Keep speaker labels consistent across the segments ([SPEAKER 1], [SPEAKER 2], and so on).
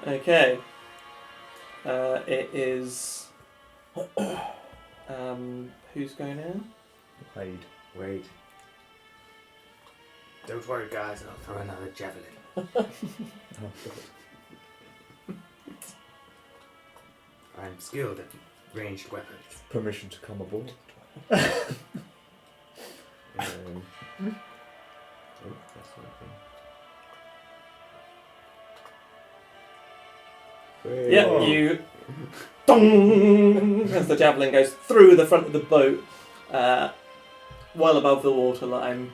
[SPEAKER 1] Okay. It is. Who's going now?
[SPEAKER 2] Wade. Don't worry, guys. I'll throw another javelin. I'm skilled at ranged weapons.
[SPEAKER 3] Permission to come aboard.
[SPEAKER 2] Oh, that's something.
[SPEAKER 1] Yeah, you. Dong! As the javelin goes through the front of the boat, well above the waterline,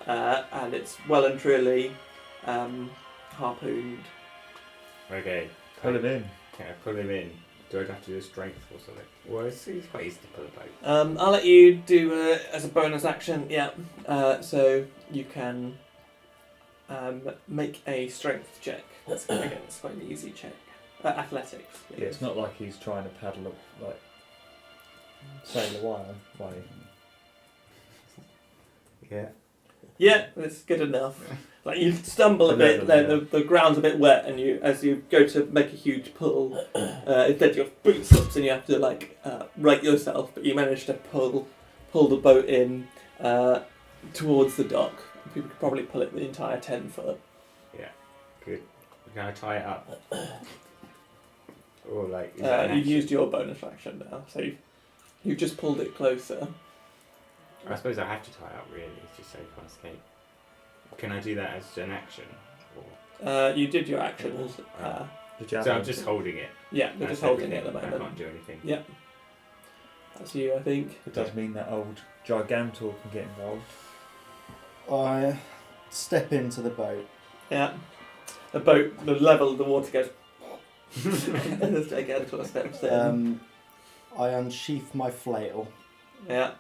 [SPEAKER 1] and it's well and truly harpooned.
[SPEAKER 2] Okay.
[SPEAKER 3] Pull him in.
[SPEAKER 2] Can I pull him in? Do I have to do a strength or something? Well, it's quite easy to pull a boat.
[SPEAKER 1] I'll let you do as a bonus action. Yeah. So you can make a strength check. Again, it's quite an easy check. Athletics.
[SPEAKER 3] Yeah, it's not like he's trying to paddle up, like sail away.
[SPEAKER 2] Yeah.
[SPEAKER 1] Yeah, it's good enough. Like you stumble a bit, the ground's a bit wet, and as you go to make a huge pull, instead your boot slips and you have to right yourself. But you manage to pull the boat in towards the dock. You could probably pull it the entire 10 foot.
[SPEAKER 2] Yeah, good. Can I tie it up? Or like?
[SPEAKER 1] You've used your bonus action now, so you've just pulled it closer.
[SPEAKER 2] I suppose I have to tie it up really, just so you can't escape. Can I do that as an action? Or?
[SPEAKER 1] You did your actions.
[SPEAKER 2] So I'm just holding it.
[SPEAKER 1] Yeah, you're just holding it at the moment.
[SPEAKER 2] I can't do anything.
[SPEAKER 1] Yeah. That's you, I think.
[SPEAKER 3] It does mean that old Gigantor can get involved.
[SPEAKER 4] I step into the boat.
[SPEAKER 1] Yeah. The boat, the level of the water goes. And this Gigantor steps in.
[SPEAKER 4] I unsheath my flail.
[SPEAKER 1] Yeah.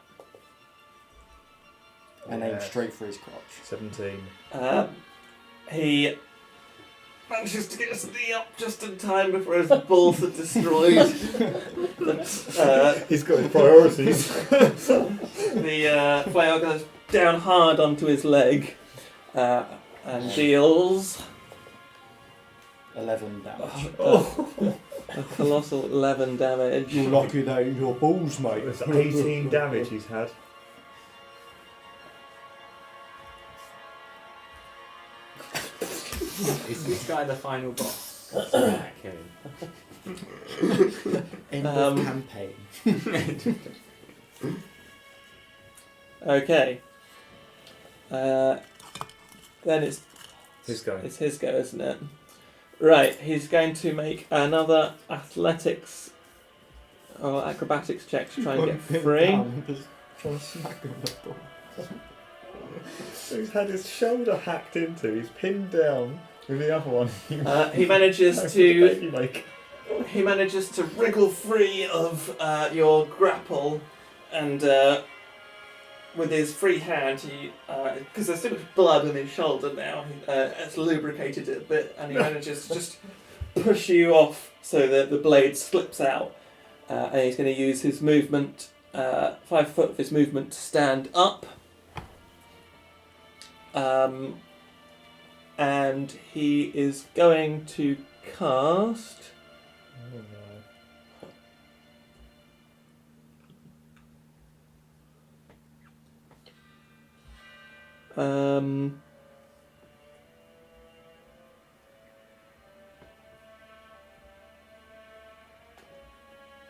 [SPEAKER 4] And aim straight for his crotch.
[SPEAKER 3] 17.
[SPEAKER 1] He manages to get his knee up just in time before his balls are destroyed.
[SPEAKER 3] He's got his priorities.
[SPEAKER 1] The flail goes down hard onto his leg and deals
[SPEAKER 4] 11 damage.
[SPEAKER 1] a colossal 11 damage.
[SPEAKER 4] You're lucky that ain't your balls, mate.
[SPEAKER 3] It's 18 damage he's had.
[SPEAKER 2] Is this guy the final boss? Kill him.
[SPEAKER 4] End of campaign.
[SPEAKER 1] Okay. Then it's
[SPEAKER 3] His go.
[SPEAKER 1] It's his go, isn't it? Right, he's going to make another athletics or acrobatics check to try and get free.
[SPEAKER 3] He's had his shoulder hacked into. He's pinned down with the other one.
[SPEAKER 1] He manages to wriggle free of your grapple, and with his free hand, he because there's so much blood in his shoulder now, it's lubricated it a bit, and he manages to just push you off so that the blade slips out, and he's going to use his movement, 5 foot of his movement, to stand up. And he is going to cast.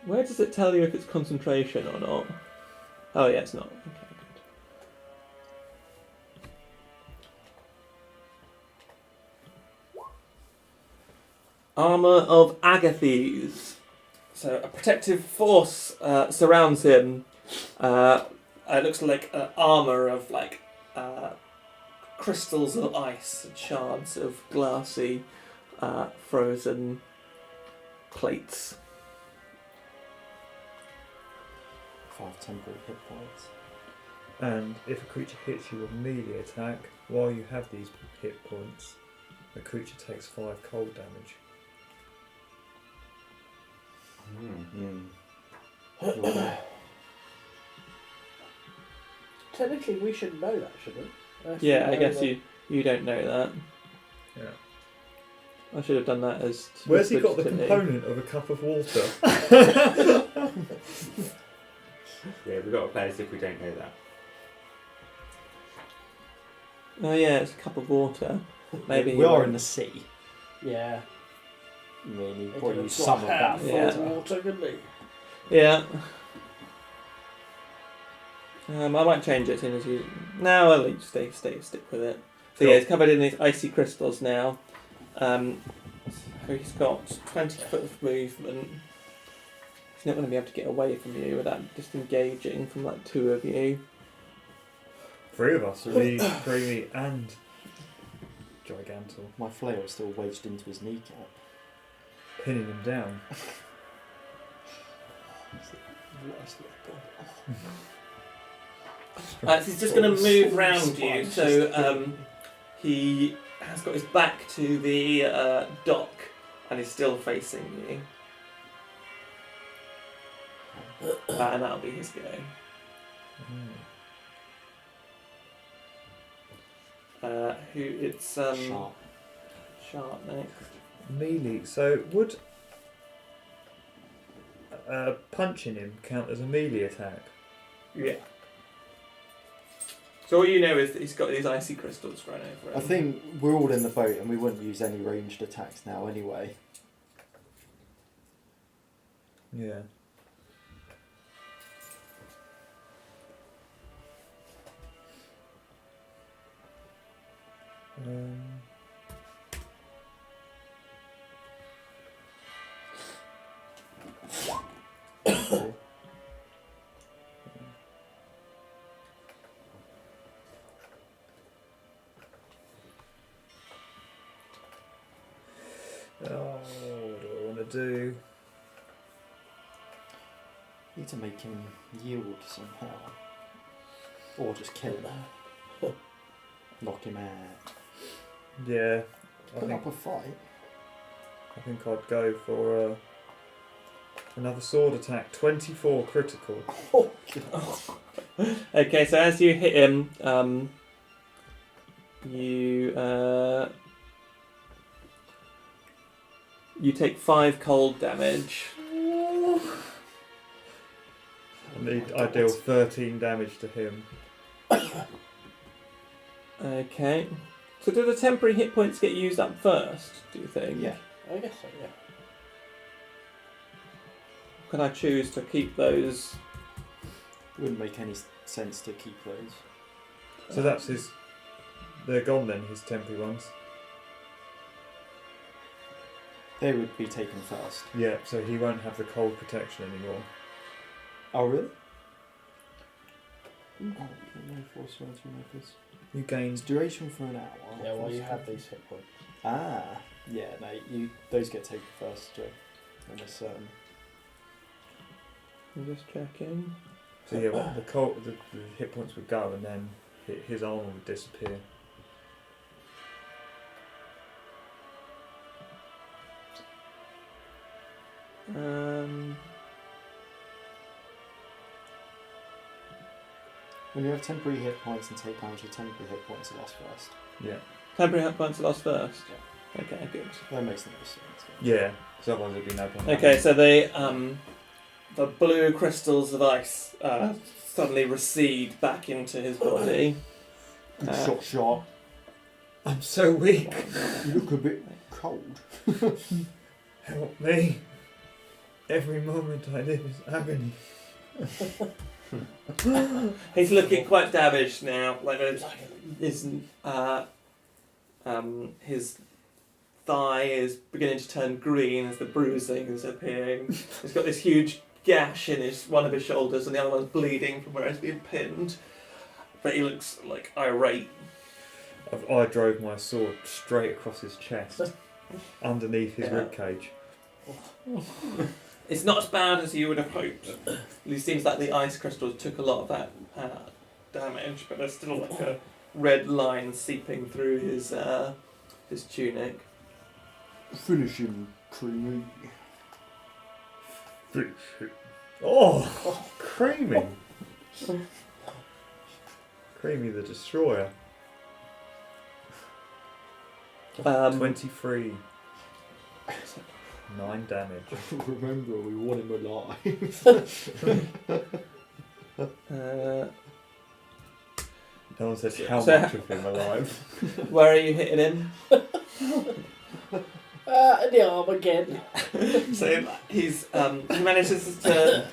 [SPEAKER 1] Where does it tell you if it's concentration or not? Oh yeah, it's not. Okay, good. Armour of Agathes. So a protective force surrounds him. It looks like armour of crystals of ice and shards of glassy frozen plates.
[SPEAKER 4] 5 temporary hit points.
[SPEAKER 3] And if a creature hits you with melee attack, while you have these hit points, the creature takes 5 cold damage.
[SPEAKER 5] Technically, we should know that, shouldn't we?
[SPEAKER 1] Yeah, I guess you don't know that.
[SPEAKER 3] Yeah.
[SPEAKER 1] I should have done that as.
[SPEAKER 3] Where's he got the
[SPEAKER 1] to me.
[SPEAKER 3] component of a cup of water?
[SPEAKER 2] Yeah, we've got to play as if we don't know that.
[SPEAKER 1] Oh yeah, it's a cup of water. Maybe
[SPEAKER 4] we are in the sea.
[SPEAKER 5] Yeah.
[SPEAKER 4] I mean, you
[SPEAKER 5] They
[SPEAKER 4] probably
[SPEAKER 5] could
[SPEAKER 4] use
[SPEAKER 5] have
[SPEAKER 4] some
[SPEAKER 5] got
[SPEAKER 4] of that
[SPEAKER 5] half
[SPEAKER 1] Yeah.
[SPEAKER 5] full of water, couldn't they?
[SPEAKER 1] Yeah. I might change it as soon as you. No, I'll let you stick with it. So yeah, it's covered in these icy crystals now. So he's got 20 foot of movement. He's not going to be able to get away from you without disengaging from like two of you.
[SPEAKER 3] 3 of us, me, Creamy, and Gigantor,
[SPEAKER 4] My flail is still wedged into his kneecap.
[SPEAKER 3] pinning him down.
[SPEAKER 1] He's just going to move round you. So he has got his back to the dock and is still facing you. And that'll be his go. Who it's
[SPEAKER 4] Sharp.
[SPEAKER 1] Sharp next.
[SPEAKER 3] Melee. So would punching him count as a melee attack?
[SPEAKER 1] Yeah. So all you know is that he's got these icy crystals thrown over him.
[SPEAKER 4] I think we're all in the boat and we wouldn't use any ranged attacks now anyway.
[SPEAKER 3] Yeah. Oh, what do I want to do?
[SPEAKER 4] Need to make him yield somehow. Or just kill him. Knock him out.
[SPEAKER 3] Yeah,
[SPEAKER 4] Put up a fight.
[SPEAKER 3] I think I'd go for another sword attack. 24 critical.
[SPEAKER 4] Oh,
[SPEAKER 1] Okay, so as you hit him, you take 5 cold damage.
[SPEAKER 3] I deal 13 damage to him.
[SPEAKER 1] Okay. So do the temporary hit points get used up first, do you think?
[SPEAKER 4] Yeah.
[SPEAKER 5] I guess so, yeah.
[SPEAKER 1] Can I choose to keep those?
[SPEAKER 4] Wouldn't make any sense to keep those.
[SPEAKER 3] So that's his. They're gone then, his temporary ones.
[SPEAKER 4] They would be taken first.
[SPEAKER 3] Yeah, so he won't have the cold protection anymore.
[SPEAKER 4] Oh, really? Oh, no force words makers.
[SPEAKER 3] You gain.
[SPEAKER 4] It's duration for an hour.
[SPEAKER 5] Yeah, well, you have these hit points.
[SPEAKER 4] Ah, yeah, no, those get taken first, Joe. Unless,
[SPEAKER 1] I'm just checking.
[SPEAKER 3] So yeah, well, the hit points would go, and then his armor would disappear.
[SPEAKER 4] when you have temporary hit points and take damage, your temporary hit points are lost first.
[SPEAKER 3] Yeah.
[SPEAKER 1] Temporary hit points are lost first. Okay, good.
[SPEAKER 4] That makes no sense.
[SPEAKER 3] Yeah. So otherwise there'd be no point.
[SPEAKER 1] Okay, so the blue crystals of ice suddenly recede back into his body.
[SPEAKER 4] Good shot.
[SPEAKER 3] I'm so weak.
[SPEAKER 4] You look a bit cold.
[SPEAKER 3] Help me. Every moment I live is agony.
[SPEAKER 1] He's looking quite damaged now. Like his thigh is beginning to turn green as the bruising is appearing. He's got this huge gash in one of his shoulders, and the other one's bleeding from where it's been pinned. But he looks like irate.
[SPEAKER 3] I drove my sword straight across his chest, underneath his ribcage.
[SPEAKER 1] It's not as bad as you would have hoped. It seems like the ice crystals took a lot of that damage, but there's still like a red line seeping through his tunic.
[SPEAKER 4] Finish him, Creamy.
[SPEAKER 3] Oh, Creamy. Creamy the Destroyer. 23. 9 damage.
[SPEAKER 4] Remember, we want him alive.
[SPEAKER 3] No one said how
[SPEAKER 1] So-
[SPEAKER 3] much of him alive.
[SPEAKER 1] Where are you hitting him?
[SPEAKER 5] In the arm again.
[SPEAKER 1] So he manages to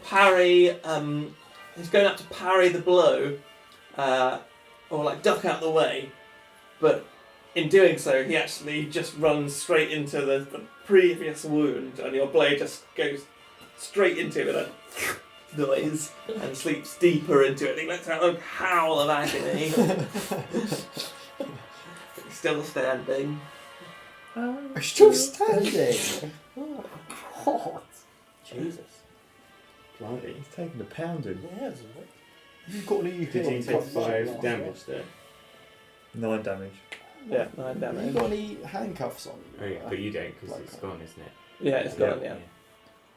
[SPEAKER 1] parry. He's going up to parry the blow, or like duck out the way, but in doing so, he actually just runs straight into the previous wound, and your blade just goes straight into it with a noise and sleeps deeper into it. He lets out a howl of agony. He's still standing.
[SPEAKER 4] I'm still standing.
[SPEAKER 5] Oh, God. Jesus.
[SPEAKER 2] Bloody.
[SPEAKER 3] He's taking a pounding.
[SPEAKER 5] Yeah, isn't it?
[SPEAKER 4] You've got any
[SPEAKER 2] Did he take 5 damage there?
[SPEAKER 3] 9 damage.
[SPEAKER 1] Yeah, 9
[SPEAKER 4] Have you
[SPEAKER 1] damage.
[SPEAKER 4] got any handcuffs on you?
[SPEAKER 2] Oh yeah, but you don't because
[SPEAKER 4] Like-
[SPEAKER 2] it's gone, isn't it?
[SPEAKER 1] Yeah, it's gone. Yeah.
[SPEAKER 4] Do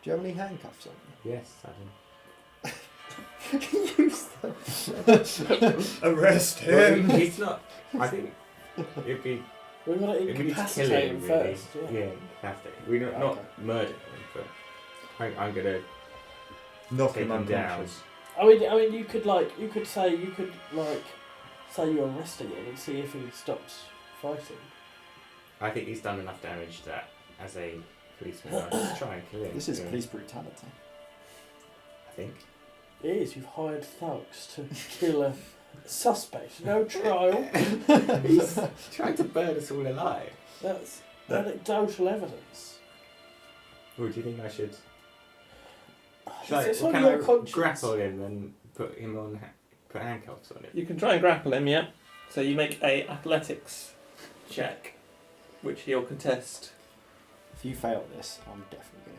[SPEAKER 4] you have any handcuffs on
[SPEAKER 2] Yes, I do.
[SPEAKER 4] you? Use them.
[SPEAKER 3] Arrest
[SPEAKER 2] Well,
[SPEAKER 3] him!
[SPEAKER 2] he's not. I think it'd be.
[SPEAKER 5] We've got to
[SPEAKER 2] We need to kill
[SPEAKER 5] incapacitate
[SPEAKER 2] him,
[SPEAKER 5] him
[SPEAKER 2] really.
[SPEAKER 5] first.
[SPEAKER 2] Yeah, incapacitate. We're not
[SPEAKER 5] Okay.
[SPEAKER 2] murder him, but I'm gonna
[SPEAKER 3] Knock
[SPEAKER 2] take
[SPEAKER 3] him
[SPEAKER 2] him down.
[SPEAKER 3] unconscious.
[SPEAKER 5] I mean, you could say you're arresting him and see if he stops fighting.
[SPEAKER 2] I think he's done enough damage that, as a policeman, I'll just try and kill him.
[SPEAKER 4] This is
[SPEAKER 2] Yeah,
[SPEAKER 4] police brutality.
[SPEAKER 2] I think.
[SPEAKER 5] It is. You've hired thugs to kill a suspect. No trial.
[SPEAKER 2] He's trying to burn us all alive.
[SPEAKER 5] That's anecdotal evidence.
[SPEAKER 2] Or do you think I should?
[SPEAKER 5] It's
[SPEAKER 2] Or
[SPEAKER 5] on
[SPEAKER 2] can
[SPEAKER 5] your
[SPEAKER 2] I
[SPEAKER 5] conscience.
[SPEAKER 2] grapple him and put him on? Put handcuffs on him.
[SPEAKER 1] You can try and grapple him. Yeah. So you make a athletics check, which he'll contest.
[SPEAKER 4] If you fail this, I'm definitely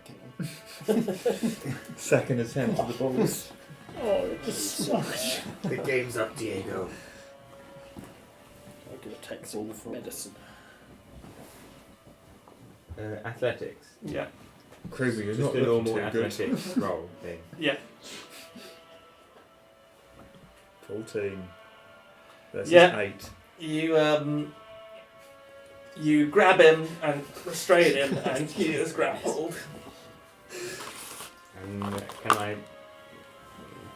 [SPEAKER 4] going to kill him.
[SPEAKER 3] Second attempt at the balls.
[SPEAKER 5] Oh, it just sucks.
[SPEAKER 2] The game's up, Diego.
[SPEAKER 5] I'm going to take some for medicine.
[SPEAKER 2] Athletics.
[SPEAKER 1] Yeah.
[SPEAKER 3] Kruger, you're
[SPEAKER 2] Just
[SPEAKER 3] not
[SPEAKER 2] a
[SPEAKER 3] looking
[SPEAKER 2] normal
[SPEAKER 3] too good.
[SPEAKER 2] athletics roll thing.
[SPEAKER 1] Yeah.
[SPEAKER 3] 14. Versus
[SPEAKER 1] Yeah.
[SPEAKER 3] 8.
[SPEAKER 1] You grab him and restrain him, and he is grappled.
[SPEAKER 2] And can I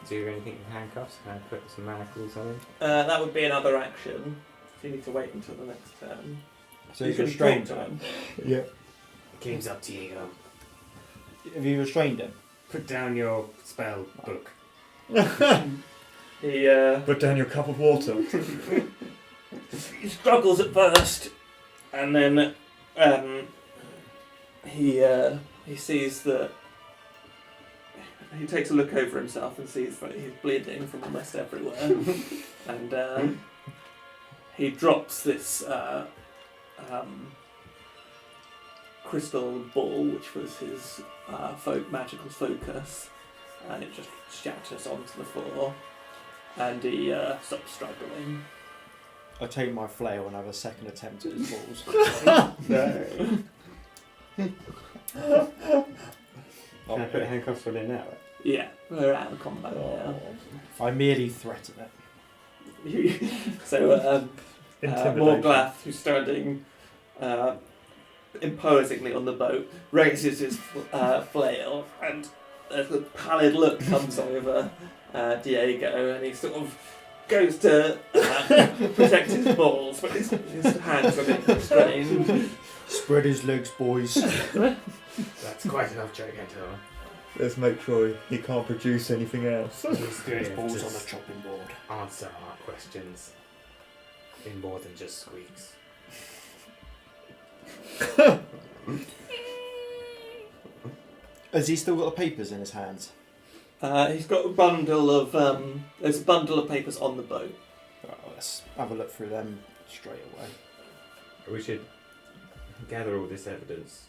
[SPEAKER 2] do anything with handcuffs? Can I put some manacles on him?
[SPEAKER 1] That would be another action. So you need to wait until the next turn.
[SPEAKER 4] So
[SPEAKER 1] you
[SPEAKER 4] you've
[SPEAKER 1] can
[SPEAKER 4] restrained
[SPEAKER 1] talk to
[SPEAKER 4] him.
[SPEAKER 1] him.
[SPEAKER 4] Yeah.
[SPEAKER 2] Game's up, Diego.
[SPEAKER 4] Have you restrained him?
[SPEAKER 2] Put down your spell book.
[SPEAKER 1] He
[SPEAKER 3] Put down your cup of water.
[SPEAKER 1] he struggles at first, and then he sees that he takes a look over himself and sees that he's bleeding from almost everywhere, and he drops this crystal ball, which was his magical focus, and it just shatters onto the floor, and he stops struggling.
[SPEAKER 4] I take my flail and have a second attempt at his balls.
[SPEAKER 2] No. Can I put handcuffs on him now?
[SPEAKER 1] Yeah, we're out of combat now.
[SPEAKER 4] I merely threaten it.
[SPEAKER 1] So
[SPEAKER 3] Intimidation.
[SPEAKER 1] Morglath, who's standing imposingly on the boat, raises his flail, and a pallid look comes over Diego, and he sort of goes to protect his balls, but his hands are being restrained.
[SPEAKER 4] Spread his legs, boys.
[SPEAKER 2] That's quite enough, Giganto.
[SPEAKER 3] Let's make sure he can't produce anything else.
[SPEAKER 2] He's doing
[SPEAKER 4] His
[SPEAKER 2] it
[SPEAKER 4] balls
[SPEAKER 2] to
[SPEAKER 4] on the chopping board.
[SPEAKER 2] answer our questions in more than just squeaks.
[SPEAKER 4] Has he still got the papers in his hands?
[SPEAKER 1] He's got a bundle of there's a bundle of papers on the boat.
[SPEAKER 4] Right, let's have a look through them straight away.
[SPEAKER 2] We should gather all this evidence,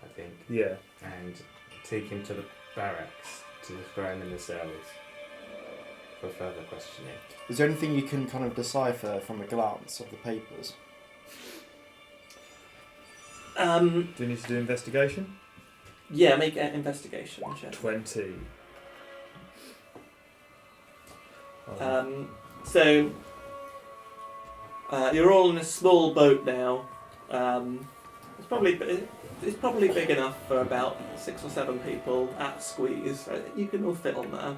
[SPEAKER 2] I think,
[SPEAKER 3] Yeah.
[SPEAKER 2] and take him to the barracks to throw him in the cells for further questioning.
[SPEAKER 4] Is there anything you can kind of decipher from a glance of the papers?
[SPEAKER 3] Do you need to do investigation?
[SPEAKER 1] Yeah, make an investigation check.
[SPEAKER 3] 20.
[SPEAKER 1] So you're all in a small boat now, It's probably big enough for about 6 or 7 people at squeeze. So you can all fit on there.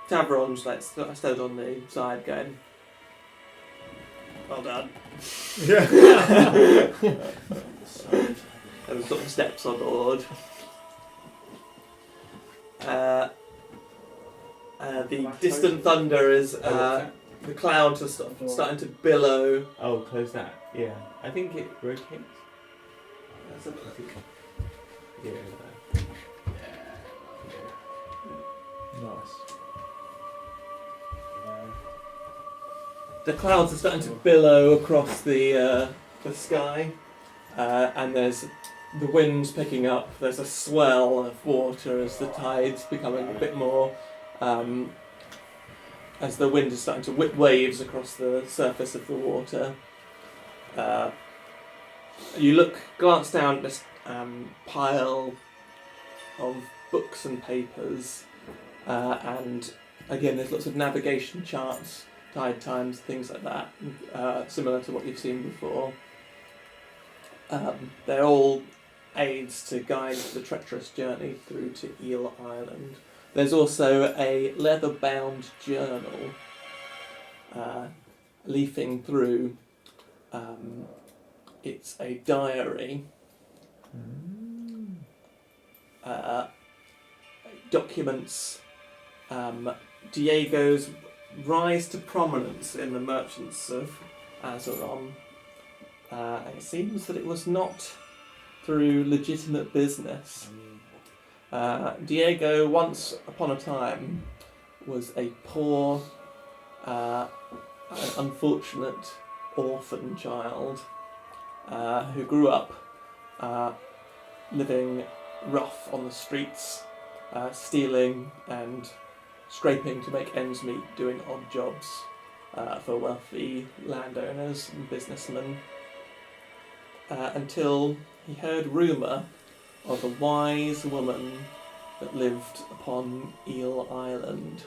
[SPEAKER 1] Tavron's like stood on the side going, well done.
[SPEAKER 3] Yeah.
[SPEAKER 1] And sort of steps on board. The distant thunder is the clouds are starting to billow.
[SPEAKER 2] Oh, close that. Yeah. I think it rotates. Yeah.
[SPEAKER 3] Nice.
[SPEAKER 1] The clouds are starting to billow across the sky, and there's the wind's picking up. There's a swell of water as the tide's becoming a bit more. As the wind is starting to whip waves across the surface of the water. You glance down at this pile of books and papers, and again there's lots of navigation charts, tide times, things like that, similar to what you've seen before. They're all aids to guide the treacherous journey through to Eel Island. There's also a leather-bound journal leafing through. It's a diary. Documents Diego's rise to prominence in the merchants of Azeron. And it seems that it was not through legitimate business. Diego, once upon a time, was a poor, unfortunate orphan child who grew up living rough on the streets, stealing and scraping to make ends meet, doing odd jobs for wealthy landowners and businessmen, until he heard rumour of a wise woman that lived upon Eel Island.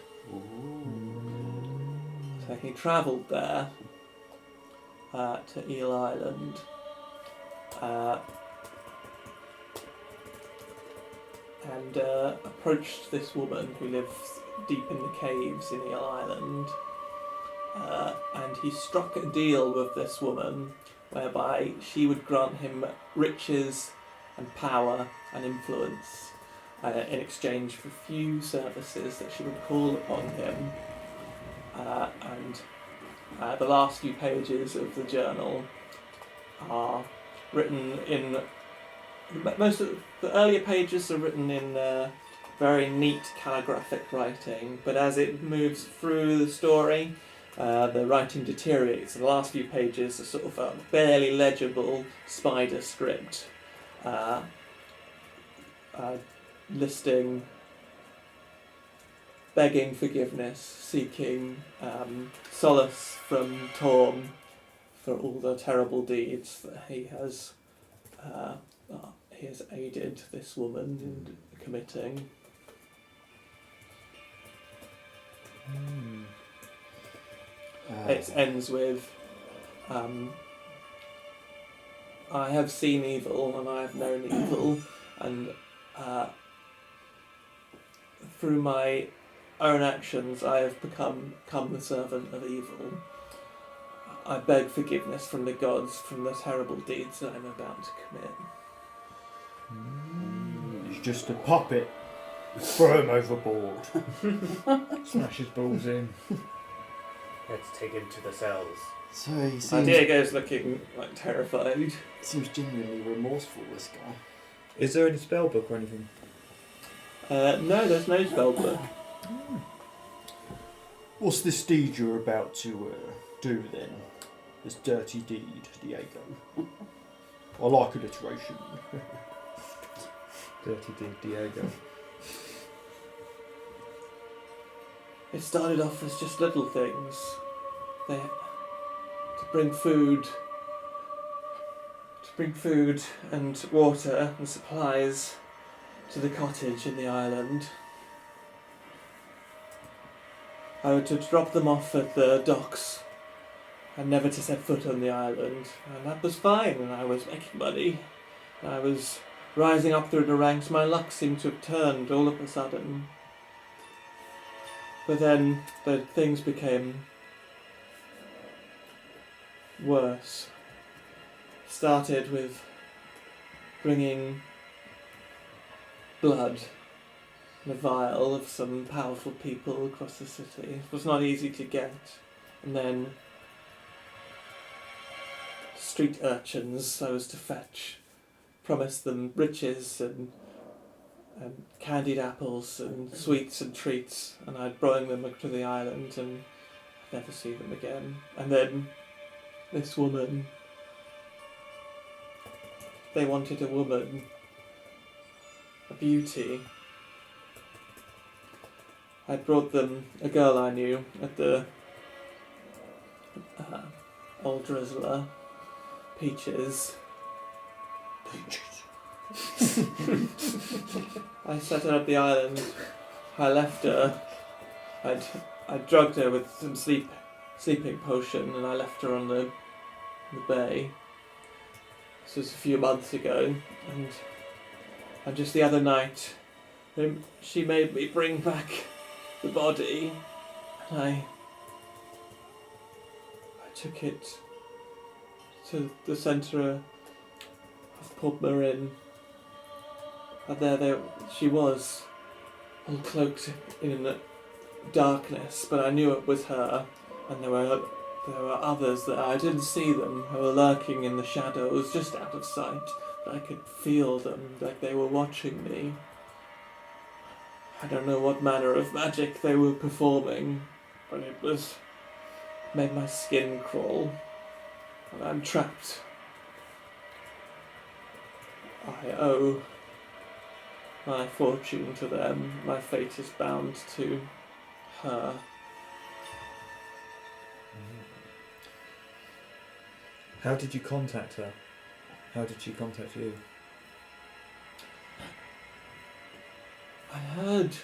[SPEAKER 1] So he travelled there to Eel Island, and approached this woman who lives deep in the caves in Eel Island, and he struck a deal with this woman whereby she would grant him riches and power and influence in exchange for few services that she would call upon him. And the last few pages of the journal are written in... Most of the earlier pages are written in very neat calligraphic writing, but as it moves through the story, the writing deteriorates. The last few pages are sort of a barely legible spider script, listing, begging forgiveness, seeking solace from Torm for all the terrible deeds that he has aided this woman in committing. It ends with, I have seen evil and I have known evil, and through my own actions I have become the servant of evil. I beg forgiveness from the gods from the terrible deeds that I'm about to commit.
[SPEAKER 4] He's just a puppet. Throw him overboard.
[SPEAKER 3] Smash his balls in.
[SPEAKER 6] Let's take him to the cells.
[SPEAKER 4] So he seems,
[SPEAKER 1] Diego's looking like terrified.
[SPEAKER 4] seems genuinely remorseful, this guy.
[SPEAKER 3] Is there any spell book or anything?
[SPEAKER 1] No, there's no spell book.
[SPEAKER 4] What's this deed you're about to do then? This dirty deed, Diego. I like alliteration.
[SPEAKER 3] Dirty deed, Diego.
[SPEAKER 1] It started off as just little things. To bring food and water and supplies to the cottage in the island. I were to drop them off at the docks and never to set foot on the island, and that was fine, and I was making money. I was rising up through the ranks. My luck seemed to have turned all of a sudden. But then the things became worse. Started with bringing blood in a vial of some powerful people across the city. It was not easy to get. And then street urchins I was to fetch, promised them riches and candied apples and sweets and treats, and I'd bring them to the island and I'd never see them again. And then this woman, they wanted a woman, a beauty. I brought them a girl I knew at the old Drizzler, Peaches. I set her up the island. I left her. I drugged her with some sleeping potion, and I left her on the bay. This was a few months ago, and just the other night, she made me bring back the body, and I took it to the centre of Port Marin. And there she was, all cloaked in darkness, but I knew it was her, and there were others that I didn't see them, who were lurking in the shadows, just out of sight, but I could feel them, like they were watching me. I don't know what manner of magic they were performing, but it made my skin crawl, and I'm trapped. I owe my fortune to them. My fate is bound to her.
[SPEAKER 3] How did you contact her? How did she contact you?
[SPEAKER 1] I heard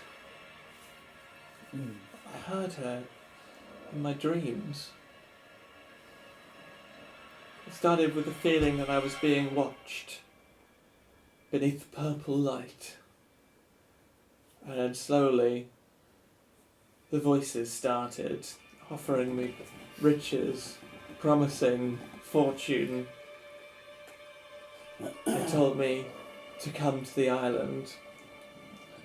[SPEAKER 1] her in my dreams. It started with the feeling that I was being watched beneath the purple light. And then slowly, the voices started offering me riches, promising fortune. They told me to come to the island.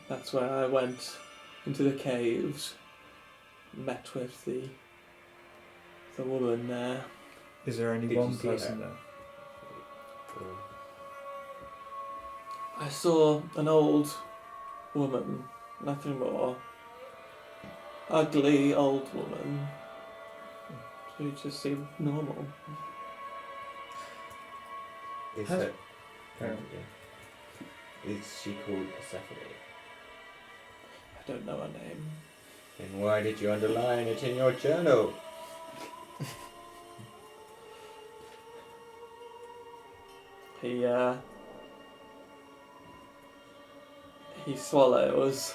[SPEAKER 1] That's where I went into the caves, met with the woman there.
[SPEAKER 3] Is there only
[SPEAKER 2] Did
[SPEAKER 3] one
[SPEAKER 2] you see
[SPEAKER 3] person
[SPEAKER 2] her?
[SPEAKER 3] there?
[SPEAKER 1] I saw an old woman, nothing more. Ugly old woman. She just seemed normal.
[SPEAKER 2] Is
[SPEAKER 3] Has-
[SPEAKER 2] her,
[SPEAKER 3] Carry on.
[SPEAKER 2] is she called Persephone?
[SPEAKER 1] I don't know her name.
[SPEAKER 2] And why did you underline it in your journal?
[SPEAKER 1] He swallows.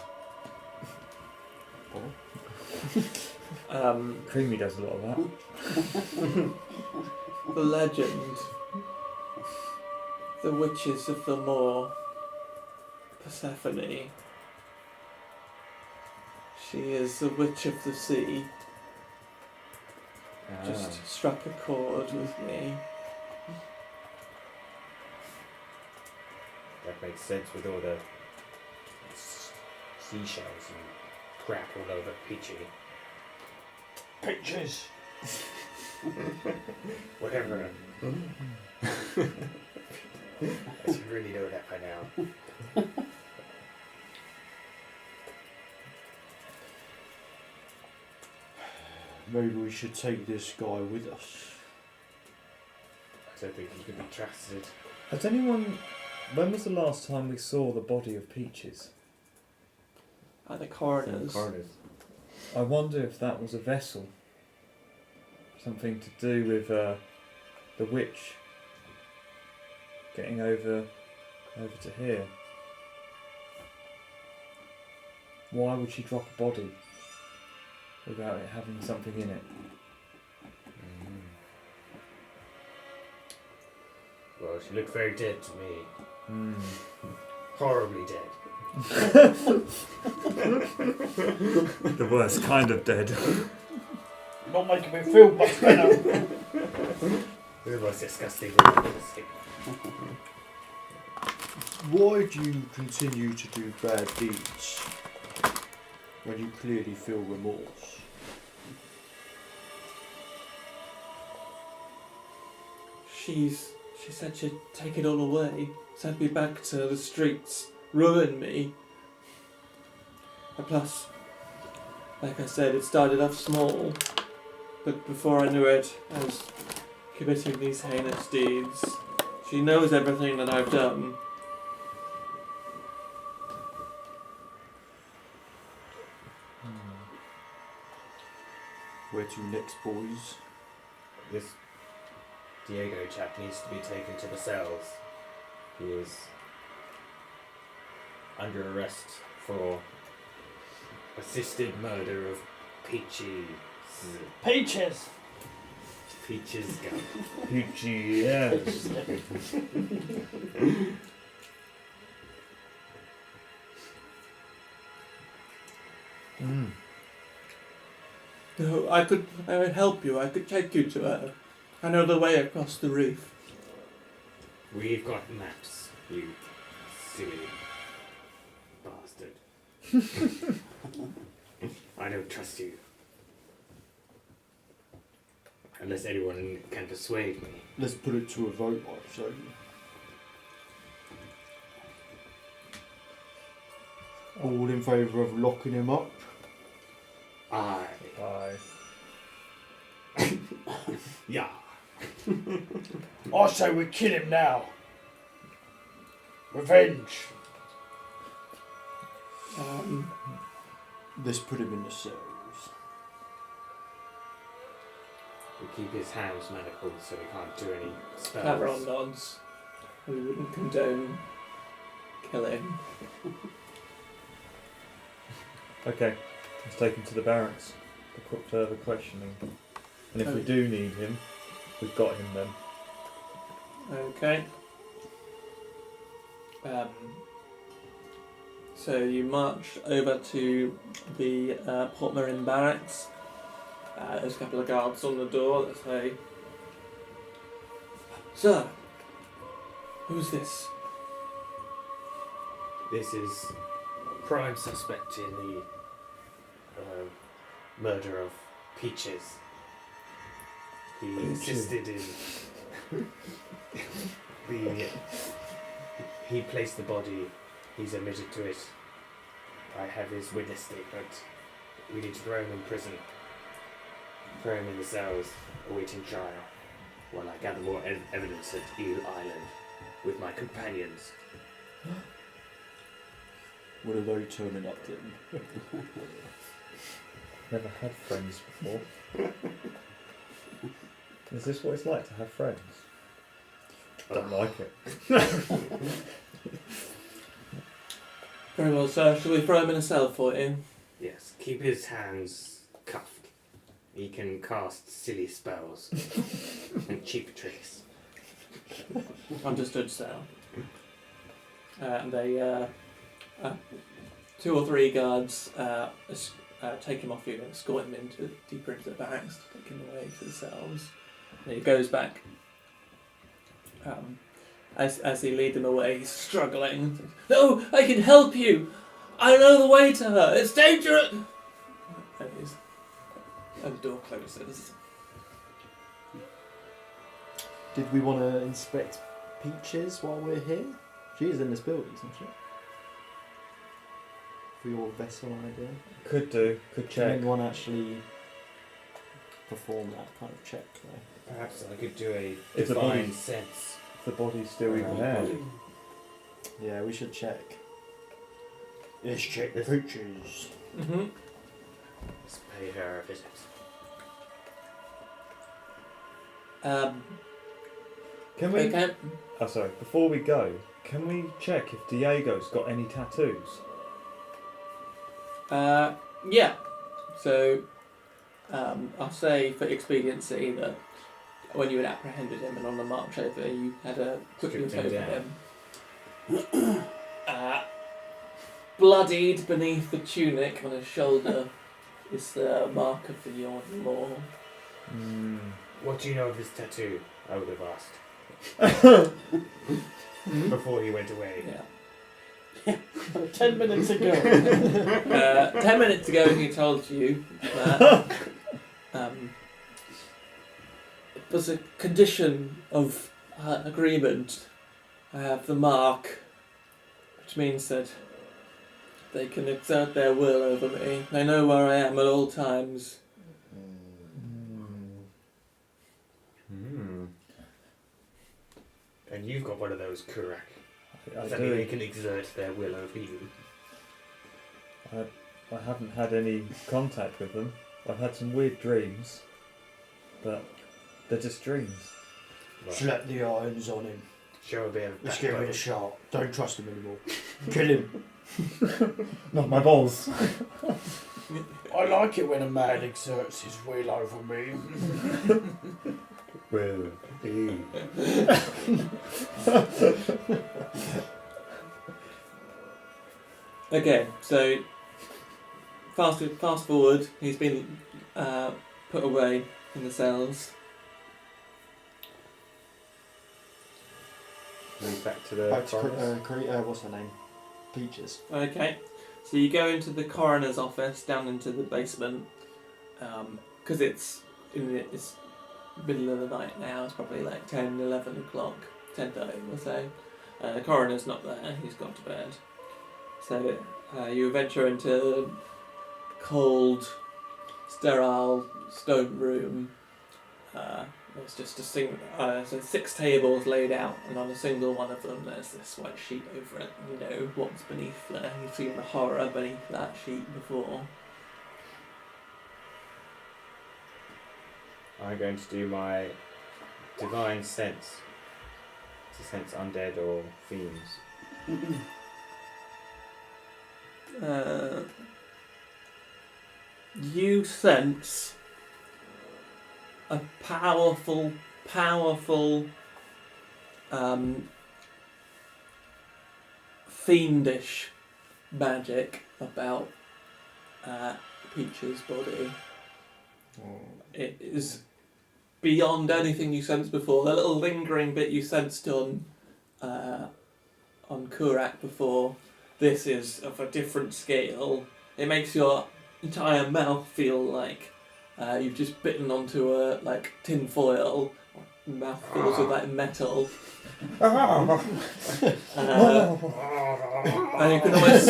[SPEAKER 3] Creamy does a lot of that.
[SPEAKER 1] The legend. The witches of the moor. Persephone. She is the witch of the sea. Just struck a chord with me.
[SPEAKER 2] That makes sense with all the seashells and crap all over Peachy.
[SPEAKER 4] Pictures.
[SPEAKER 2] Whatever. I should really know that by now.
[SPEAKER 4] Maybe we should take this guy with us.
[SPEAKER 2] I don't think he can be trusted.
[SPEAKER 3] Has anyone... When was the last time we saw the body of Peaches?
[SPEAKER 1] At the coroners.
[SPEAKER 3] I wonder if that was a vessel. Something to do with the witch getting over to here. Why would she drop a body without it having something in it?
[SPEAKER 6] She looked very dead to me.
[SPEAKER 3] Hmm.
[SPEAKER 6] Horribly dead.
[SPEAKER 3] The worst kind of dead.
[SPEAKER 5] You're not making me feel much better.
[SPEAKER 6] The most disgusting.
[SPEAKER 4] Why do you continue to do bad deeds when you clearly feel remorse?
[SPEAKER 1] She said she'd take it all away, send me back to the streets, ruin me. And plus, like I said, it started off small, but before I knew it, I was committing these heinous deeds. She knows everything that I've done.
[SPEAKER 4] Where to next, boys?
[SPEAKER 6] This Diego chap needs to be taken to the cells. He is under arrest for assisted murder of Peachy's
[SPEAKER 5] Peaches.
[SPEAKER 6] gun.
[SPEAKER 3] Peachy, yeah.
[SPEAKER 1] No, I would help you. I could take you to her. I know the way across the reef.
[SPEAKER 6] We've got maps, you silly bastard. I don't trust you. Unless anyone can persuade me.
[SPEAKER 4] Let's put it to a vote, I'd say. All in favour of locking him up?
[SPEAKER 6] Aye.
[SPEAKER 3] Aye.
[SPEAKER 6] Yeah.
[SPEAKER 5] I say we kill him now. Revenge.
[SPEAKER 4] Let's put him in the cells.
[SPEAKER 6] We keep his hands manacled so he can't do any spells.
[SPEAKER 1] Everyone nods. We wouldn't condone killing.
[SPEAKER 3] Okay, let's take him to the barracks for further questioning. And if we do need him, we've got him then.
[SPEAKER 1] Okay. So you march over to the Port Marin barracks. There's a couple of guards on the door that say, "Sir, who's this?"
[SPEAKER 6] This is prime suspect in the murder of Peaches. He insisted in he placed the body. He's admitted to it. I have his witness statement. We need to throw him in prison. Throw him in the cells, awaiting trial, while I gather more evidence at Eel Island with my companions.
[SPEAKER 4] What are they turning up then?
[SPEAKER 3] Never had friends before. Is this what it's like to have friends? Don't like it.
[SPEAKER 1] Very well, sir. Shall we throw him in a cell for you?
[SPEAKER 6] Yes, keep his hands cuffed. He can cast silly spells and cheap tricks.
[SPEAKER 1] Understood, sir. And they, 2 or 3 guards take him off you and escort him deeper into the barracks to take him away to the cells. And he goes back. As he lead them away, he's struggling. "No, I can help you! I know the way to her! It's dangerous!" And the door closes.
[SPEAKER 4] Did we want to inspect Peaches while we're here? She is in this building, isn't she? For your vessel idea.
[SPEAKER 3] Could do. Could
[SPEAKER 4] Can
[SPEAKER 3] check.
[SPEAKER 4] anyone actually perform that kind of check though?
[SPEAKER 6] Perhaps I could do a
[SPEAKER 3] If the
[SPEAKER 6] divine
[SPEAKER 3] body-
[SPEAKER 6] sense.
[SPEAKER 3] If the body's still even there.
[SPEAKER 4] Yeah, we should check. Let's check the Peaches.
[SPEAKER 1] Mm-hmm.
[SPEAKER 6] Let's pay her a visit.
[SPEAKER 3] Can we?
[SPEAKER 1] Okay.
[SPEAKER 3] Oh, sorry. Before we go, can we check if Diego's got any tattoos?
[SPEAKER 1] Yeah. So, I'll say for expediency that when you had apprehended him and on the march over, you had a quick look
[SPEAKER 2] Stripped him
[SPEAKER 1] over
[SPEAKER 2] down.
[SPEAKER 1] him. Bloodied beneath the tunic on his shoulder is the mark of the Yawning Maw.
[SPEAKER 6] What do you know of his tattoo? I would have asked before he went away.
[SPEAKER 1] Yeah.
[SPEAKER 5] 10 minutes ago.
[SPEAKER 1] 10 minutes ago he told you that it was a condition of agreement. I have the mark, which means that they can exert their will over me. They know where I am at all times.
[SPEAKER 6] And you've got one of those, Kurak.
[SPEAKER 3] I
[SPEAKER 6] Does that mean they
[SPEAKER 3] do.
[SPEAKER 6] can exert their will over you?
[SPEAKER 3] I haven't had any contact with them. I've had some weird dreams, but they're just dreams.
[SPEAKER 4] Slap the irons on him.
[SPEAKER 6] Show a bit of
[SPEAKER 4] Let's get rid
[SPEAKER 6] backbone.
[SPEAKER 4] of Sharp. Don't trust him anymore. Kill him.
[SPEAKER 3] Not my balls.
[SPEAKER 5] I like it when a man exerts his will over me.
[SPEAKER 3] Will be.
[SPEAKER 1] Okay, so fast forward, he's been put away in the cells.
[SPEAKER 2] Move back to the
[SPEAKER 4] Back to
[SPEAKER 2] forest.
[SPEAKER 4] what's her name? Peaches.
[SPEAKER 1] Okay, so you go into the coroner's office, down into the basement, because it's middle of the night now. It's probably like 10, 11 o'clock, 10:30 or so. The coroner's not there; he's gone to bed. So you venture into cold, sterile stone room. There's just so 6 tables laid out, and on a single one of them there's this white sheet over it. You know what's beneath there. You've seen the horror beneath that sheet before.
[SPEAKER 2] I'm going to do my divine sense to sense undead or fiends.
[SPEAKER 1] You sense a powerful, fiendish magic about Peach's body. It is beyond anything you sensed before. The little lingering bit you sensed on Kurak before, this is of a different scale. It makes your entire mouth feel like you've just bitten onto a tin foil. Mouth fills with metal. And you can always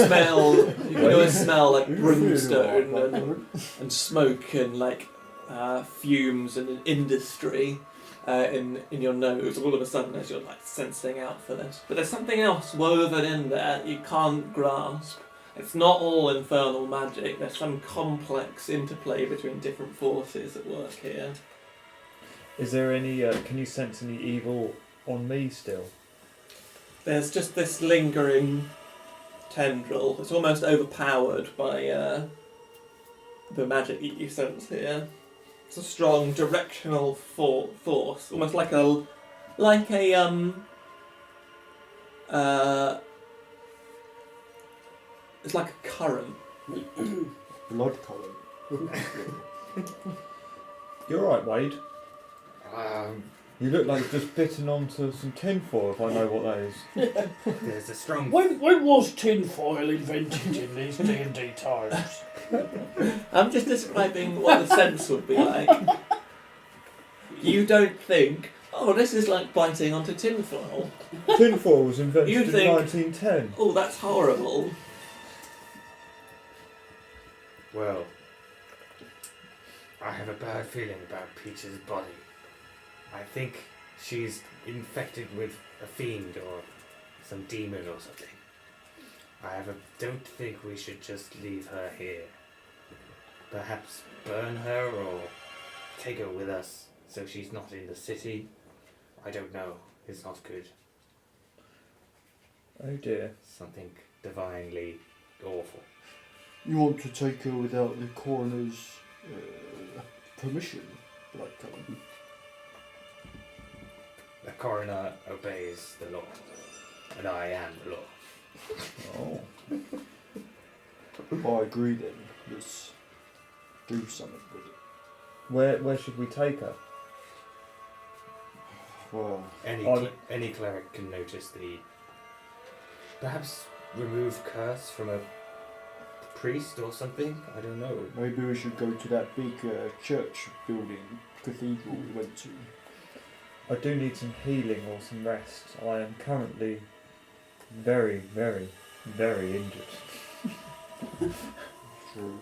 [SPEAKER 1] smell like brimstone and smoke and fumes and industry in your nose all of a sudden as you're sensing out for this. But there's something else woven in there you can't grasp. It's not all infernal magic. There's some complex interplay between different forces at work here.
[SPEAKER 3] Is there any? Can you sense any evil on me still?
[SPEAKER 1] There's just this lingering tendril. It's almost overpowered by the magic you sense here. It's a strong directional force, almost like a it's like a current.
[SPEAKER 4] Blood current.
[SPEAKER 3] You're right, Wade.
[SPEAKER 6] Um,
[SPEAKER 3] You look like you've just bitten onto some tinfoil, if I know what that is.
[SPEAKER 6] there's a strong.
[SPEAKER 5] When was tinfoil invented in these D&D times?
[SPEAKER 1] I'm just describing what the sense would be like. You don't think, oh, this is like biting onto tinfoil.
[SPEAKER 3] Tinfoil was invented
[SPEAKER 1] You
[SPEAKER 3] in
[SPEAKER 1] think-
[SPEAKER 3] 1910.
[SPEAKER 1] Oh, that's horrible.
[SPEAKER 6] Well, I have a bad feeling about Peach's body. I think she's infected with a fiend or some demon or something. Don't think we should just leave her here. Perhaps burn her or take her with us so she's not in the city. I don't know. It's not good.
[SPEAKER 3] Oh dear.
[SPEAKER 6] Something divinely awful.
[SPEAKER 4] You want to take her without the coroner's permission, Blood current?
[SPEAKER 6] coroner obeys the law, and I am the law.
[SPEAKER 3] Oh.
[SPEAKER 4] I agree then. Let's do something with it.
[SPEAKER 3] Where should we take her?
[SPEAKER 4] Well,
[SPEAKER 6] Any cleric can notice the perhaps remove curse from a priest or something. I don't know.
[SPEAKER 4] maybe we should go to that big church building, cathedral we went to.
[SPEAKER 3] I do need some healing or some rest. I am currently very, very, very injured.
[SPEAKER 4] True.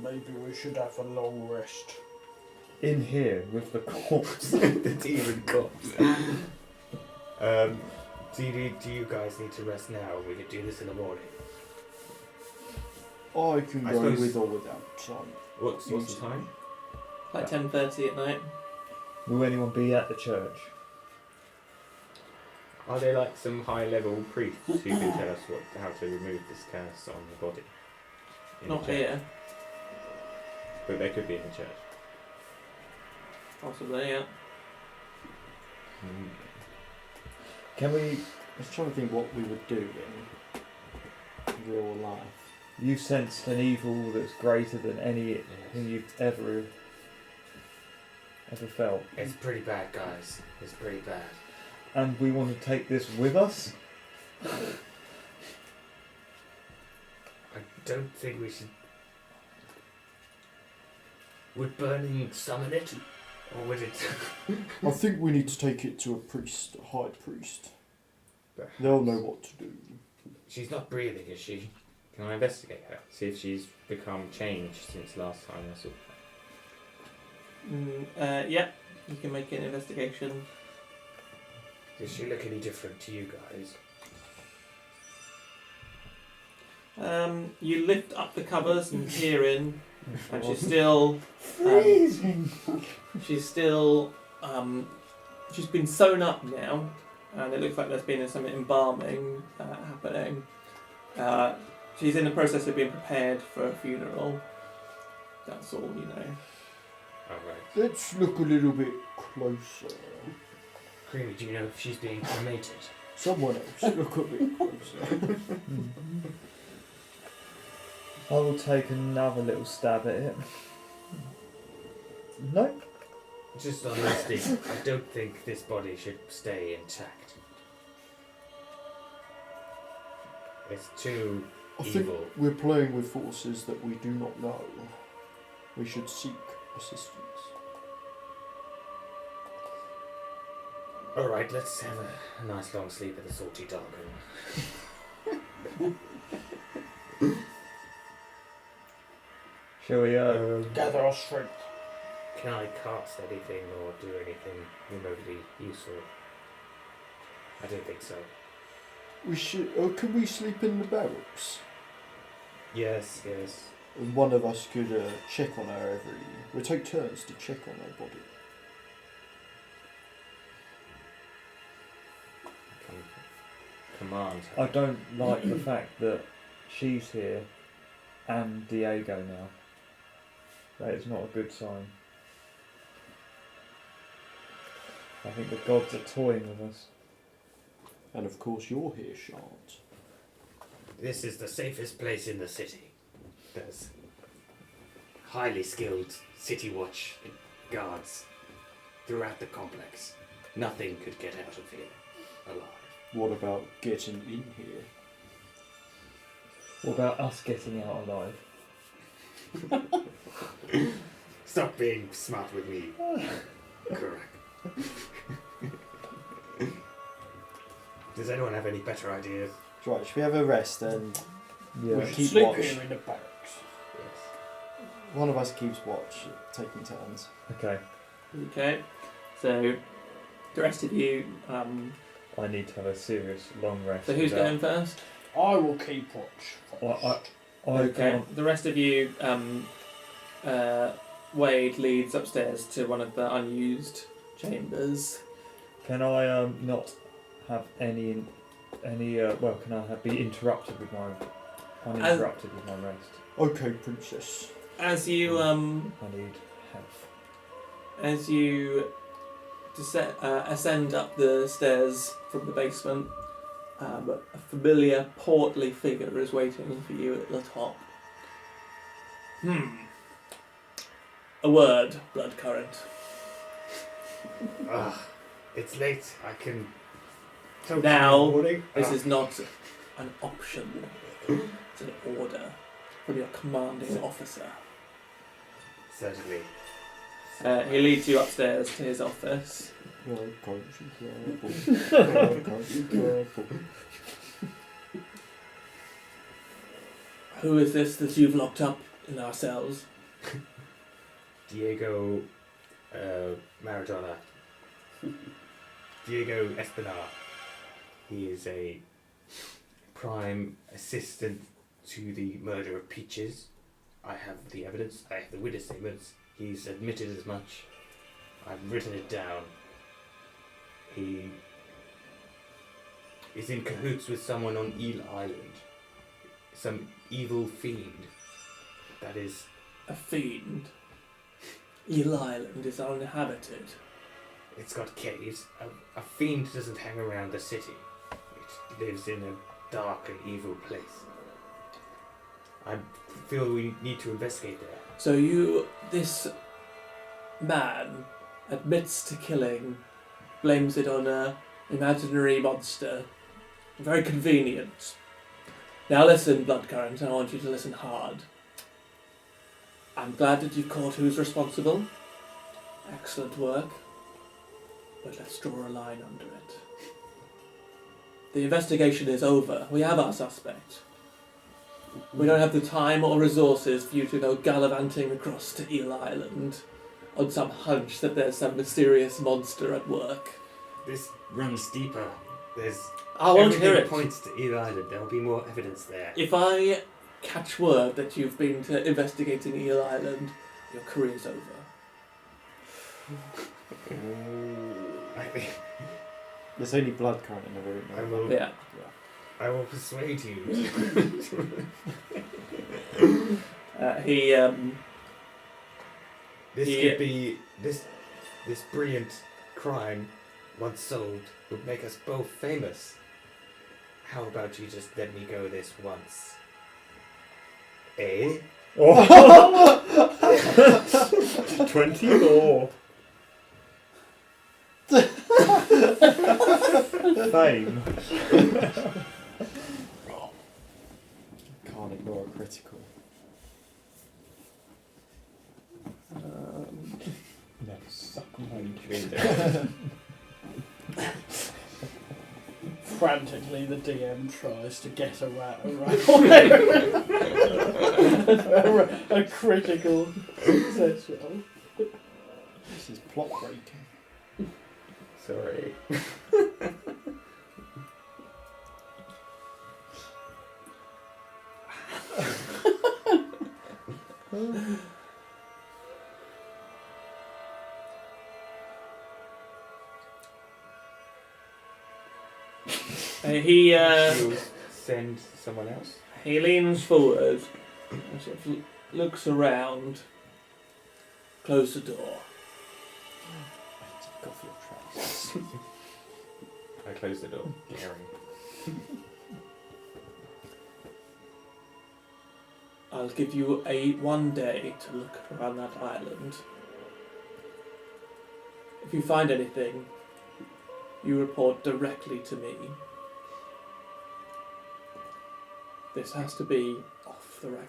[SPEAKER 4] Maybe we should have a long rest.
[SPEAKER 3] In here with the corpse.
[SPEAKER 6] The demon corpse. Do you guys need to rest now? We could do this in the morning.
[SPEAKER 4] I can
[SPEAKER 6] I
[SPEAKER 4] go
[SPEAKER 6] suppose-
[SPEAKER 4] with or without some.
[SPEAKER 6] What's the time?
[SPEAKER 1] Like 10:30 at night.
[SPEAKER 3] Will anyone be at the church?
[SPEAKER 2] Are there like some high-level priests who can tell us how to remove this curse on the body? In the
[SPEAKER 1] Not
[SPEAKER 2] church?
[SPEAKER 1] here.
[SPEAKER 2] But they could be in the church.
[SPEAKER 1] Possibly, yeah.
[SPEAKER 3] Can we...
[SPEAKER 4] I was trying to think what we would do in real life.
[SPEAKER 3] You sensed an evil that's greater than anything you've ever felt.
[SPEAKER 6] It's pretty bad, guys. It's pretty bad.
[SPEAKER 3] And we want to take this with us?
[SPEAKER 6] I don't think we should. Would burning summon it? Or would it.
[SPEAKER 4] I think we need to take it to a priest, a high priest. They'll know what to do.
[SPEAKER 6] She's not breathing, is she?
[SPEAKER 2] Can I investigate her? See if she's become changed since last time I saw her.
[SPEAKER 1] Yeah, you can make an investigation.
[SPEAKER 6] Does she look any different to you guys?
[SPEAKER 1] You lift up the covers and peer in, and she's still
[SPEAKER 4] Freezing!
[SPEAKER 1] she's still she's been sewn up now, and it looks like there's been some embalming happening. She's in the process of being prepared for a funeral. That's all you know.
[SPEAKER 6] Alright.
[SPEAKER 4] Let's look a little bit closer.
[SPEAKER 6] Creamy, do you know if she's being cremated?
[SPEAKER 4] Someone else, look a bit closer.
[SPEAKER 3] I will take another little stab at it. No?
[SPEAKER 6] Just on instinct, I don't think this body should stay intact. It's too
[SPEAKER 4] I think
[SPEAKER 6] evil.
[SPEAKER 4] we're playing with forces that we do not know. We should seek assistance.
[SPEAKER 6] Alright, let's have a nice long sleep in the salty dark room.
[SPEAKER 3] Shall we,
[SPEAKER 4] Gather our strength.
[SPEAKER 6] Can I cast anything or do anything remotely useful? I don't think so.
[SPEAKER 4] We should. Can we sleep in the barracks?
[SPEAKER 6] Yes, yes.
[SPEAKER 4] And one of us could check on her every. We'll take turns to check on her body.
[SPEAKER 2] Command
[SPEAKER 3] I
[SPEAKER 2] her.
[SPEAKER 3] don't like the fact that she's here and Diego now. That is not a good sign. I think the gods are toying with us.
[SPEAKER 4] And of course, you're here, Shant.
[SPEAKER 6] This is the safest place in the city. There's highly skilled city watch guards throughout the complex. Nothing could get out of here alive.
[SPEAKER 4] What about getting in here?
[SPEAKER 3] What about us getting out alive?
[SPEAKER 6] Stop being smart with me. Correct. Does anyone have any better ideas?
[SPEAKER 4] Right, should we have a rest and
[SPEAKER 3] Yeah.
[SPEAKER 4] we keep
[SPEAKER 5] Sleep
[SPEAKER 4] watch?
[SPEAKER 5] here in the barracks.
[SPEAKER 6] Yes.
[SPEAKER 4] One of us keeps watch, taking turns.
[SPEAKER 3] Okay.
[SPEAKER 1] Okay, so the rest of you.
[SPEAKER 3] I need to have a serious long rest.
[SPEAKER 1] So who's going first?
[SPEAKER 5] I will keep watch.
[SPEAKER 3] I
[SPEAKER 1] Okay,
[SPEAKER 3] can't.
[SPEAKER 1] the rest of you. Wade leads upstairs to one of the unused chambers.
[SPEAKER 3] Can I not have any well, can I be interrupted with my uninterrupted with my rest?
[SPEAKER 4] Okay, princess.
[SPEAKER 1] As you
[SPEAKER 3] I need health.
[SPEAKER 1] as you ascend up the stairs from the basement. But a familiar, portly figure is waiting for you at the top. A word, blood current.
[SPEAKER 6] It's late. I can.
[SPEAKER 1] Now, this is not an option. It's an order from your commanding officer.
[SPEAKER 6] Certainly.
[SPEAKER 1] He leads you upstairs to his office. Who is this that you've locked up in our cells?
[SPEAKER 6] Diego Maradona. Diego Espinar. He is a prime assistant to the murder of Peaches. I have the evidence. I have the witness statements. He's admitted as much. I've written it down. He is in cahoots with someone on Eel Island. Some evil fiend. That is...
[SPEAKER 1] A fiend? Eel Island is uninhabited.
[SPEAKER 6] It's got caves. A fiend doesn't hang around the city. It lives in a dark and evil place. I feel we need to investigate there.
[SPEAKER 1] So this man admits to killing, blames it on an imaginary monster. Very convenient. Now listen, Bloodcurrent, I want you to listen hard. I'm glad that you've caught who's responsible. Excellent work. But let's draw a line under it. The investigation is over. We have our suspect. We don't have the time or resources for you to go gallivanting across to Eel Island on some hunch that there's some mysterious monster at work.
[SPEAKER 6] This runs deeper.
[SPEAKER 1] I won't hear
[SPEAKER 6] everything
[SPEAKER 1] it.
[SPEAKER 6] points to Eel Island. There'll be more evidence there.
[SPEAKER 1] If I catch word that you've been investigating Eel Island, your career's over.
[SPEAKER 6] I think
[SPEAKER 4] There's only blood current in the room.
[SPEAKER 6] I will.
[SPEAKER 1] Yeah.
[SPEAKER 6] I will persuade you. This could be this brilliant crime, once solved, would make us both famous. How about you just let me go this once? Eh?
[SPEAKER 3] 24. Fame.
[SPEAKER 4] Can't ignore a critical.
[SPEAKER 3] No, suck my
[SPEAKER 5] Frantically, the DM tries to get around a critical success.
[SPEAKER 4] This is plot breaking.
[SPEAKER 2] Sorry. You'll send someone else?
[SPEAKER 1] He leans forward and sort of looks around, close the door.
[SPEAKER 4] Take off your trousers.
[SPEAKER 2] I close the door, glaring.
[SPEAKER 1] I'll give you one day to look around that island. If you find anything, you report directly to me. This has to be off the record.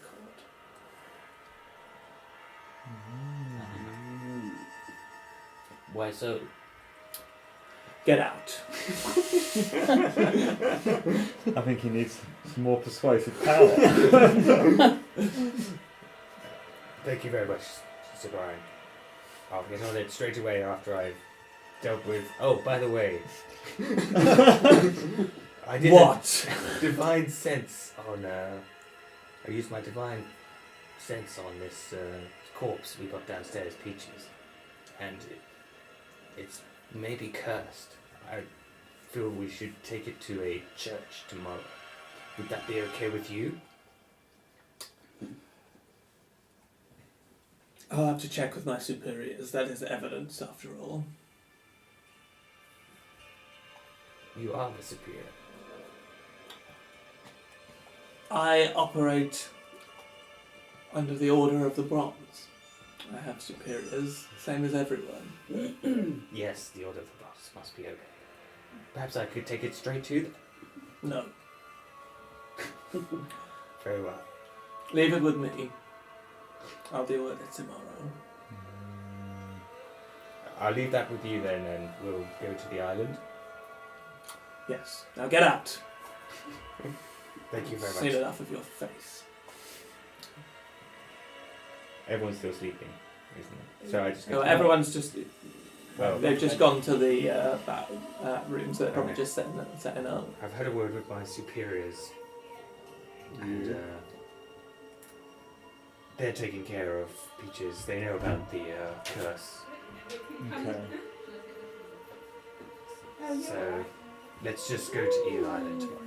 [SPEAKER 6] Why so?
[SPEAKER 1] Get out.
[SPEAKER 3] I think he needs some more persuasive power.
[SPEAKER 6] Thank you very much, Sir Brian. I'll get on it straight away after I've dealt with... Oh, by the way... I did
[SPEAKER 1] What?
[SPEAKER 6] a divine sense on... I used my divine sense on this corpse we got downstairs, Peaches. And it's maybe cursed. I feel we should take it to a church tomorrow. Would that be okay with you?
[SPEAKER 1] I'll have to check with my superiors. That is evidence, after all.
[SPEAKER 6] You are the superior.
[SPEAKER 1] I operate under the Order of the Bronze. I have superiors, same as everyone.
[SPEAKER 6] Yes, the order of the boss must be okay. Perhaps I could take it straight to them.
[SPEAKER 1] No.
[SPEAKER 6] Very well.
[SPEAKER 1] Leave it with me. I'll deal with it tomorrow.
[SPEAKER 2] I'll leave that with you then, and we'll go to the island.
[SPEAKER 1] Yes. Now get out.
[SPEAKER 6] Thank you very
[SPEAKER 1] Seen
[SPEAKER 6] much.
[SPEAKER 1] enough of your face.
[SPEAKER 2] Everyone's still sleeping, isn't it? So I just go.
[SPEAKER 1] No, everyone's just.
[SPEAKER 2] Well,
[SPEAKER 1] They've just gone to the back room, so they're probably
[SPEAKER 6] Okay.
[SPEAKER 1] just setting up.
[SPEAKER 6] I've had a word with my superiors, and they're taking care of Peaches. They know about the curse.
[SPEAKER 3] Okay.
[SPEAKER 6] So let's just go to Eel Island tomorrow.